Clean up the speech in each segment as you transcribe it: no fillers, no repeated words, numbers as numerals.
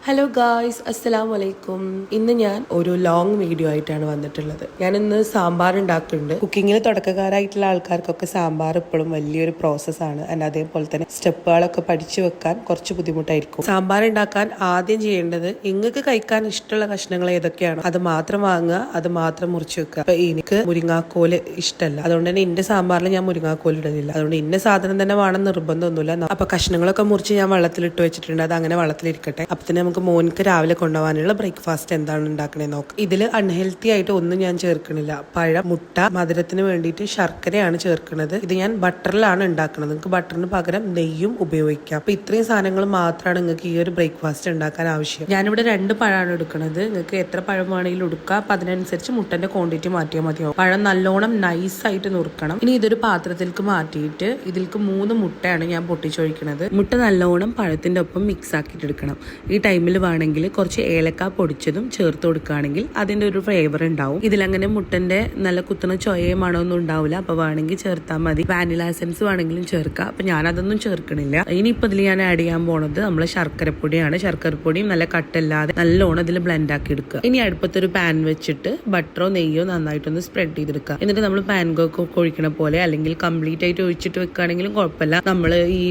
Hello guys, അസ്സലാമു അലൈക്കും. ഇന്ന് ഞാൻ ഒരു ലോങ് വീഡിയോ ആയിട്ടാണ് വന്നിട്ടുള്ളത്. ഞാൻ ഇന്ന് സാമ്പാർ ഉണ്ടാക്കുന്നുണ്ട്. കുക്കിങ്ങിൽ തുടക്കക്കാരായിട്ടുള്ള ആൾക്കാർക്കൊക്കെ സാമ്പാർ ഇപ്പോഴും വലിയൊരു പ്രോസസ്സാണ്. ആൻഡ് അതേപോലെ തന്നെ സ്റ്റെപ്പുകളൊക്കെ പഠിച്ചു വെക്കാൻ കുറച്ച് ബുദ്ധിമുട്ടായിരിക്കും. സാമ്പാർ ഉണ്ടാക്കാൻ ആദ്യം ചെയ്യേണ്ടത് നിങ്ങൾക്ക് കഴിക്കാൻ ഇഷ്ടമുള്ള കഷ്ണങ്ങൾ ഏതൊക്കെയാണോ അത് മാത്രം വാങ്ങുക, അത് മാത്രം മുറിച്ച് വെക്കുക. അപ്പൊ എനിക്ക് മുരിങ്ങാക്കോല് ഇഷ്ടമല്ല, അതുകൊണ്ട് തന്നെ എന്റെ സാമ്പാറിൽ ഞാൻ മുരിങ്ങാക്കോൽ ഇടുന്നില്ല. അതുകൊണ്ട് ഇന്ന സാധനം തന്നെ വേണം നിർബന്ധമൊന്നുമില്ല. അപ്പൊ കഷ്ണങ്ങളൊക്കെ മുറിച്ച് ഞാൻ വെള്ളത്തിലിട്ട് വെച്ചിട്ടുണ്ട്. അത് അങ്ങനെ വെള്ളത്തിലിരിക്കട്ടെ. അപ്പൊ തന്നെ നമുക്ക് മോനിക്ക് രാവിലെ കൊണ്ടുപോകാനുള്ള ബ്രേക്ക്ഫാസ്റ്റ് എന്താണ് ഉണ്ടാക്കണേന്ന് നോക്കാം. ഇതിൽ അൺഹെൽത്തി ആയിട്ട് ഒന്നും ഞാൻ ചേർക്കണില്ല. പഴം, മുട്ട, മധുരത്തിന് വേണ്ടിയിട്ട് ശർക്കരയാണ് ചേർക്കുന്നത്. ഇത് ഞാൻ ബട്ടറിലാണ് ഉണ്ടാക്കുന്നത്. നിങ്ങൾക്ക് ബട്ടറിന് പകരം നെയ്യും ഉപയോഗിക്കാം. അപ്പൊ ഇത്രയും സാധനങ്ങൾ മാത്രമാണ് നിങ്ങൾക്ക് ഈ ഒരു ബ്രേക്ക്ഫാസ്റ്റ് ഉണ്ടാക്കാൻ ആവശ്യം. ഞാനിവിടെ 2 പഴമാണ് എടുക്കുന്നത്. നിങ്ങൾക്ക് എത്ര പഴം വേണമെങ്കിലും എടുക്കുക. അപ്പൊ അതിനനുസരിച്ച് മുട്ടന്റെ ക്വാണ്ടിറ്റി മാറ്റിയാൽ മതിയാവും. പഴം നല്ലോണം നൈസായിട്ട് നുറുക്കണം. ഇനി ഇതൊരു പാത്രത്തിലേക്ക് മാറ്റിയിട്ട് ഇതിലേക്ക് 3 മുട്ടയാണ് ഞാൻ പൊട്ടിച്ചൊഴിക്കുന്നത്. മുട്ട നല്ലോണം പഴത്തിന്റെ ഒപ്പം മിക്സ് ആക്കിയിട്ട് എടുക്കണം. ഈ ടൈമിൽ വേണമെങ്കിൽ കുറച്ച് ഏലക്ക പൊടിച്ചതും ചേർത്ത് കൊടുക്കുകയാണെങ്കിൽ അതിന്റെ ഒരു ഫ്ലേവർ ഉണ്ടാവും. ഇതിലങ്ങനെ മുട്ടന്റെ നല്ല കുത്തുന്ന ചൊയയും മണമൊന്നും ഉണ്ടാവില്ല. അപ്പൊ വേണമെങ്കിൽ ചേർത്താൽ മതി. വാനില എസൻസ് വേണമെങ്കിലും ചേർക്കാം. അപ്പൊ ഞാൻ അതൊന്നും ചേർക്കണില്ല. ഇനിയിപ്പോ ഇതിൽ ഞാൻ ആഡ് ചെയ്യാൻ പോണത് നമ്മളെ ശർക്കരപ്പൊടിയാണ്. ശർക്കരപ്പൊടിയും നല്ല കട്ടല്ലാതെ നല്ലോണം ഇതിൽ ബ്ലെൻഡ് ആക്കി എടുക്കുക. ഇനി അടുപ്പത്തൊരു പാൻ വെച്ചിട്ട് ബട്ടറോ നെയ്യോ നന്നായിട്ടൊന്ന് സ്പ്രെഡ് ചെയ്തെടുക്കുക. എന്നിട്ട് നമ്മൾ പാൻകേക്ക് ഒഴിക്കണ പോലെ അല്ലെങ്കിൽ കംപ്ലീറ്റ് ആയിട്ട് ഒഴിച്ചിട്ട് വെക്കുകയാണെങ്കിലും കുഴപ്പമില്ല. നമ്മൾ ഈ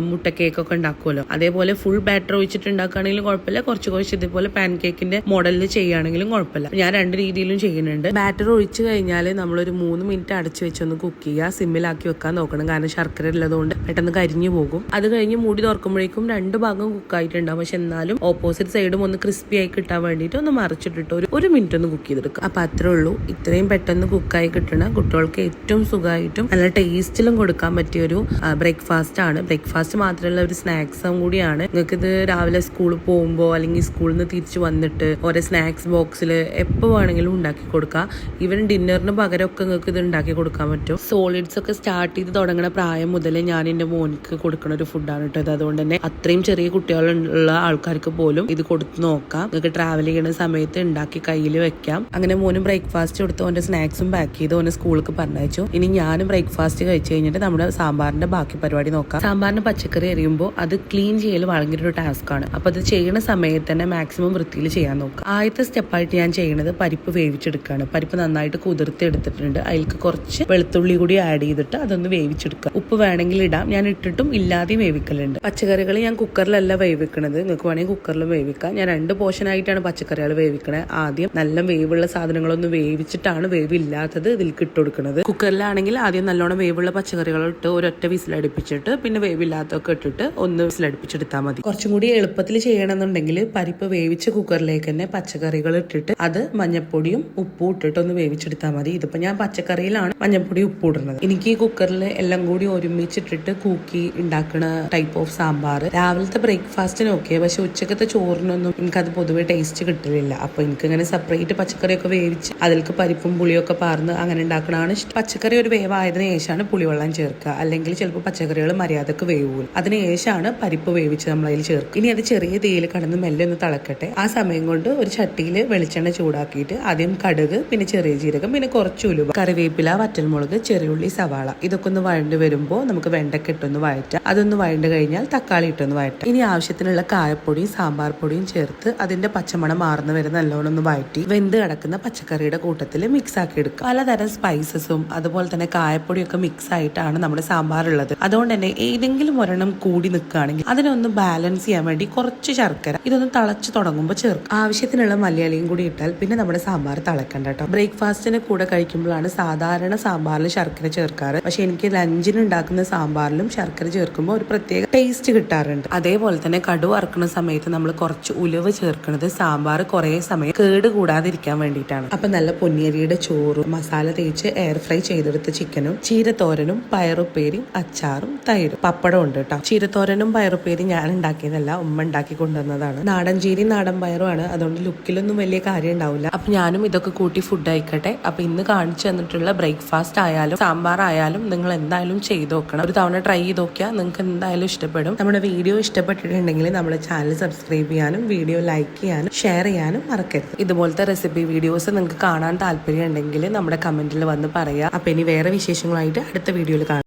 മുട്ട കേക്കൊക്കെ ഉണ്ടാക്കുമല്ലോ, അതേപോലെ ഫുൾ ബാറ്റർ ഒഴിച്ചിട്ട് ഉണ്ടാക്കുകയാണെങ്കിലും കുഴപ്പമില്ല. കുറച്ച് ഇതുപോലെ പാൻ കേക്കിന്റെ മോഡലിൽ ചെയ്യുകയാണെങ്കിലും കുഴപ്പമില്ല. ഞാൻ 2 രീതിയിലും ചെയ്യുന്നുണ്ട്. ബാറ്റർ ഒഴിച്ചു കഴിഞ്ഞാൽ നമ്മളൊരു 3 മിനിറ്റ് അടച്ചു വെച്ചൊന്ന് കുക്ക് ചെയ്യുക. സിമ്മിലാക്കി വെക്കാൻ നോക്കണം, കാരണം ശർക്കര ഉള്ളതുകൊണ്ട് പെട്ടെന്ന് കരിഞ്ഞു പോകും. അത് കഴിഞ്ഞ് മൂടി തുറക്കുമ്പോഴേക്കും 2 ഭാഗം കുക്കായിട്ടുണ്ടാവും. പക്ഷെ എന്നാലും ഓപ്പോസിറ്റ് സൈഡും ഒന്ന് ക്രിസ്പി ആയി കിട്ടാൻ വേണ്ടിയിട്ട് ഒന്ന് മറിച്ചിട്ടിട്ട് ഒരു മിനിറ്റ് ഒന്ന് കുക്ക് ചെയ്തെടുക്കുക. അപ്പൊ അത്രേ ഉള്ളൂ. ഇത്രയും പെട്ടെന്ന് കുക്കായി കിട്ടണ കുട്ടികൾക്ക് ഏറ്റവും സുഖമായിട്ടും നല്ല ടേസ്റ്റിലും കൊടുക്കാൻ പറ്റിയ ഒരു ബ്രേക്ക്ഫാസ്റ്റ് ആണ്. ബ്രേക്ക്ഫാസ്റ്റ് മാത്രമല്ല, ഒരു സ്നാക്സും കൂടിയാണ്. നിങ്ങൾക്ക് ഇത് രാവിലെ സ്കൂളിൽ പോകുമ്പോൾ അല്ലെങ്കിൽ സ്കൂളിൽ നിന്ന് തിരിച്ചു വന്നിട്ട് ഓരോ സ്നാക്സ് ബോക്സിൽ എപ്പോൾ വേണമെങ്കിലും ഉണ്ടാക്കി കൊടുക്കാം. ഈവൻ ഡിന്നറിന് പകരമൊക്കെ നിങ്ങൾക്ക് ഇത് ഉണ്ടാക്കി കൊടുക്കാൻ പറ്റും. സോളിഡ്സ് ഒക്കെ സ്റ്റാർട്ട് ചെയ്ത് തുടങ്ങുന്ന പ്രായം മുതൽ ഞാൻ എൻ്റെ മോനിക്ക് കൊടുക്കുന്ന ഒരു ഫുഡാണ് കേട്ടോ ഇത്. അതുകൊണ്ട് തന്നെ അത്രയും ചെറിയ കുട്ടികളുള്ള ആൾക്കാർക്ക് പോലും ഇത് കൊടുത്ത് നോക്കാം. നിങ്ങൾക്ക് ട്രാവൽ ചെയ്യുന്ന സമയത്ത് ഉണ്ടാക്കി കയ്യിൽ വെക്കാം. അങ്ങനെ മോനും ബ്രേക്ക്ഫാസ്റ്റ് കൊടുത്ത് ഓൻ്റെ സ്നാക്സും പാക്ക് ചെയ്ത് ഓനെ സ്കൂളിലേക്ക് പറഞ്ഞയച്ചു. ഇനി ഞാനും ബ്രേക്ക്ഫാസ്റ്റ് കഴിച്ചു കഴിഞ്ഞിട്ട് നമ്മുടെ സാമ്പാറിന്റെ ബാക്കി പരിപാടി നോക്കാം. സാമ്പാറിന് പച്ചക്കറി എറിയുമ്പോൾ അത് ക്ലീൻ ചെയ്യൽ ഭയങ്കര ഒരു ടാസ്ക് ആണ്. അപ്പൊ അത് ചെയ്യുന്ന സമയത്ത് തന്നെ മാക്സിമം വൃത്തിയിൽ ചെയ്യാൻ നോക്കുക. ആദ്യത്തെ സ്റ്റെപ്പായിട്ട് ഞാൻ ചെയ്യുന്നത് പരിപ്പ് വേവിച്ചെടുക്കുകയാണ്. പരിപ്പ് നന്നായിട്ട് കുതിർത്തി എടുത്തിട്ടുണ്ട്. അതിലേക്ക് കുറച്ച് വെളുത്തുള്ളി കൂടി ആഡ് ചെയ്തിട്ട് അതൊന്ന് വേവിച്ചെടുക്കുക. ഉപ്പ് വേണമെങ്കിൽ ഇടാം, ഞാൻ ഇട്ടിട്ടും ഇല്ലാതെയും വേവിക്കലുണ്ട്. പച്ചക്കറികൾ ഞാൻ കുക്കറിലല്ല വേവിക്കണത്, നിങ്ങൾക്ക് വേണമെങ്കിൽ കുക്കറിൽ വേവിക്കാം. ഞാൻ 2 പോർഷൻ ആയിട്ടാണ് പച്ചക്കറികൾ വേവിക്കണത്. ആദ്യം നല്ല വേവുള്ള സാധനങ്ങളൊന്ന് വേവിച്ചിട്ടാണ് വേവില്ലാത്തത് ഇതിലേക്ക് ഇട്ട് കൊടുക്കുന്നത്. കുക്കറിലാണെങ്കിൽ ആദ്യം നല്ലോണം വേവുള്ള പച്ചക്കറികൾ ഇട്ട് ഒരൊറ്റ വിസിലടുപ്പിച്ചിട്ട് പിന്നെ വേവില്ലാത്തൊക്കെ ഇട്ടിട്ട് ഒന്ന് വിസിലടുപ്പിച്ചെടുത്താൽ മതി. കുറച്ചും കൂടി എളുപ്പത്തിൽ ചെയ്യണമെന്നുണ്ടെങ്കിൽ പരിപ്പ് വേവിച്ച കുക്കറിലേക്ക് തന്നെ പച്ചക്കറികൾ ഇട്ടിട്ട് അത് മഞ്ഞപ്പൊടിയും ഉപ്പും ഇട്ടിട്ട് ഒന്ന് വേവിച്ചെടുത്താൽ മതി. ഇതിപ്പോ ഞാൻ പച്ചക്കറിയിലാണ് മഞ്ഞപ്പൊടി ഉപ്പ് ഇടുന്നത്. എനിക്ക് ഈ കുക്കറിൽ എല്ലാം കൂടി ഒരുമിച്ചിട്ടിട്ട് കൂക്കി ഉണ്ടാക്കുന്ന ടൈപ്പ് ഓഫ് സാമ്പാർ രാവിലത്തെ ബ്രേക്ക്ഫാസ്റ്റിന് ഓക്കെ, പക്ഷെ ഉച്ചക്കത്തെ ചോറിനൊന്നും എനിക്കത് പൊതുവെ ടേസ്റ്റ് കിട്ടില്ല. അപ്പൊ എനിക്ക് ഇങ്ങനെ സെപ്പറേറ്റ് പച്ചക്കറിയൊക്കെ വേവിച്ച് അതിലേക്ക് പരിപ്പും പുളിയൊക്കെ പാർന്ന് അങ്ങനെ ഉണ്ടാക്കണതാണ് ഇഷ്ടം. പച്ചക്കറി ഒരു വേവായതിനു ശേഷമാണ് പുളിവെള്ളം ചേർക്കുക, അല്ലെങ്കിൽ ചിലപ്പോൾ പച്ചക്കറികൾ മര്യാദക്ക് വേവും. അതിന് ശേഷമാണ് പരിപ്പ് വേവിച്ച് നമ്മൾ അതിൽ ചേർക്കുക. ഇനി അത് ചെറിയ തീയിൽ കടന്ന് മെല്ലെ ഒന്ന് തിളക്കട്ടെ. ആ സമയം കൊണ്ട് ഒരു ചട്ടിയിൽ വെളിച്ചെണ്ണ ചൂടാക്കിയിട്ട് ആദ്യം കടുക്, പിന്നെ ചെറിയ ജീരകം, പിന്നെ കുറച്ച് ഉലുവ, കറിവേപ്പില, വറ്റൽമുളക്, ചെറിയുള്ളി, സവാള ഇതൊക്കെ ഒന്ന് വഴണ്ട് വരുമ്പോൾ നമുക്ക് വെണ്ടയ്ക്ക ഇട്ടൊന്ന് വഴറ്റാം. അതൊന്ന് വഴണ്ട് കഴിഞ്ഞാൽ തക്കാളി ഇട്ടൊന്ന് വഴറ്റാം. ഇനി ആവശ്യത്തിനുള്ള കായപ്പൊടിയും സാമ്പാർ പൊടിയും ചേർത്ത് അതിന്റെ പച്ചമണം മാറുന്ന വരെ നല്ലോണം ഒന്ന് വഴറ്റി വെന്ത് കിടക്കുന്ന പച്ചക്കറിയുടെ കൂട്ടത്തിൽ മിക്സ് ആക്കി എടുക്കുക. പലതരം സ്പൈസസും അതുപോലെ തന്നെ കായപ്പൊടിയൊക്കെ മിക്സ് ആയിട്ടാണ് നമ്മുടെ സാമ്പാർ ഉള്ളത്. അതുകൊണ്ട് തന്നെ ഏതെങ്കിലും ഒരെണ്ണം കൂടി നിൽക്കുകയാണെങ്കിൽ അതിനൊന്ന് ബാലൻസ് ചെയ്യാൻ വേണ്ടി കുറച്ച് ശർക്കര ഇതൊന്ന് തിളച്ച് തുടങ്ങുമ്പോൾ ചേർക്കും. ആവശ്യത്തിനുള്ള മലയാളിയും കൂടി ഇട്ടാൽ പിന്നെ നമ്മുടെ സാമ്പാർ തിളക്കണ്ട കേട്ടോ. ബ്രേക്ക്ഫാസ്റ്റിന് കൂടെ കഴിക്കുമ്പോഴാണ് സാധാരണ സാമ്പാറിൽ ശർക്കര ചേർക്കാറ്. പക്ഷെ എനിക്ക് ലഞ്ചിന് ഉണ്ടാക്കുന്ന സാമ്പാറിലും ശർക്കര ചേർക്കുമ്പോൾ ഒരു പ്രത്യേക ടേസ്റ്റ് കിട്ടാറുണ്ട്. അതേപോലെ തന്നെ കടുവ വറുക്കുന്ന സമയത്ത് നമ്മൾ കുറച്ച് ഉലുവ ചേർക്കുന്നത് സാമ്പാർ കുറേ സമയം കേട് കൂടാതിരിക്കാൻ വേണ്ടിയിട്ടാണ്. അപ്പൊ നല്ല പൊന്നിയരിയുടെ ചോറും മസാല തേച്ച് എയർ ഫ്രൈ ചെയ്തെടുത്ത ചിക്കനും ചീരത്തോരനും പയറുപ്പേരിയും അച്ചാറും തൈരും പപ്പടം ഉണ്ട് കേട്ടോ. ചീരത്തോരനും പയറുപ്പേരി ഞാൻ ഉണ്ടാക്കിയതല്ല, ഉമ്മ ഉണ്ടാക്കി കൊണ്ടുവന്നതാണ്. നാടൻ ചീരി നാടൻ പയറുമാണ്, അതുകൊണ്ട് ലുക്കിലൊന്നും വലിയ കാര്യം ഉണ്ടാവില്ല. അപ്പൊ ഞാനും ഇതൊക്കെ കൂട്ടി ഫുഡ് ആയിക്കട്ടെ. അപ്പൊ ഇന്ന് കാണിച്ചു തന്നിട്ടുള്ള ബ്രേക്ക്ഫാസ്റ്റ് ആയാലും സാമ്പാർ ആയാലും നിങ്ങൾ എന്തായാലും ചെയ്ത് നോക്കണം. ഒരു തവണ ട്രൈ ചെയ്ത് നോക്കിയാൽ നിങ്ങൾക്ക് എന്തായാലും ഇഷ്ടപ്പെടും. നമ്മുടെ വീഡിയോ ഇഷ്ടപ്പെട്ടിട്ടുണ്ടെങ്കിൽ നമ്മുടെ ചാനൽ സബ്സ്ക്രൈബ് ചെയ്യാനും വീഡിയോ ലൈക്ക് ചെയ്യാനും ഷെയർ ചെയ്യാനും മറക്കരുത്. ഇതുപോലത്തെ റെസിപ്പി വീഡിയോസ് നിങ്ങൾക്ക് കാണാൻ താല്പര്യം ഉണ്ടെങ്കിൽ നമ്മുടെ കമന്റിൽ വന്ന് പറയാം. അപ്പൊ ഇനി വേറെ വിശേഷങ്ങളായിട്ട് അടുത്ത വീഡിയോയിൽ കാണാം.